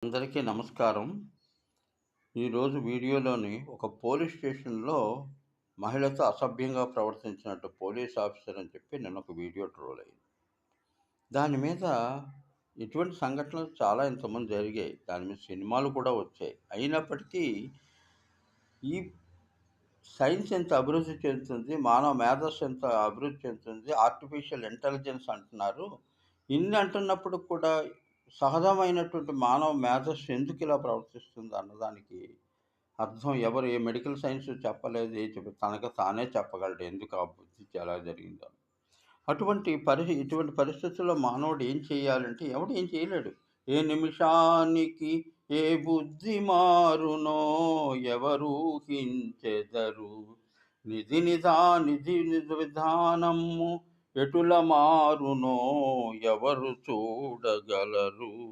అందరికీ నమస్కారం. ఈరోజు వీడియోలోని ఒక పోలీస్ స్టేషన్‌లో మహిళతో అసభ్యంగా ప్రవర్తించినట్టు పోలీస్ ఆఫీసర్ అని చెప్పి నిన్న ఒక వీడియో ట్రోల్ అయింది. దాని మీద ఇటువంటి సంఘటనలు చాలా ఇంతకుముందు జరిగాయి. దాని మీద సినిమాలు కూడా వచ్చాయి. అయినప్పటికీ ఈ సైన్స్ ఎంత అభివృద్ధి చెందుతుంది, మానవ మేధస్సు ఎంత అభివృద్ధి చెందుతుంది, ఆర్టిఫిషియల్ ఇంటెలిజెన్స్ అంటున్నారు. ఇన్ని అంటున్నప్పుడు కూడా సహజమైనటువంటి మానవ మేధస్సు ఎందుకు ఇలా ప్రవర్తిస్తుంది అన్నదానికి అర్థం ఎవరు ఏ మెడికల్ సైన్స్ చెప్పలేదు. తనకు తానే చెప్పగలడు ఎందుకు ఆ బుద్ధి ఎలా జరిగిందో. ఇటువంటి పరిస్థితుల్లో మానవుడు ఏం చేయాలంటే ఎవడు ఏం చేయలేడు. ఏ నిమిషానికి ఏ బుద్ధి మారునో ఎవరూహించెదరు. నిధి విధానము ఎటుల మారునో ఎవరు చూడగలరు.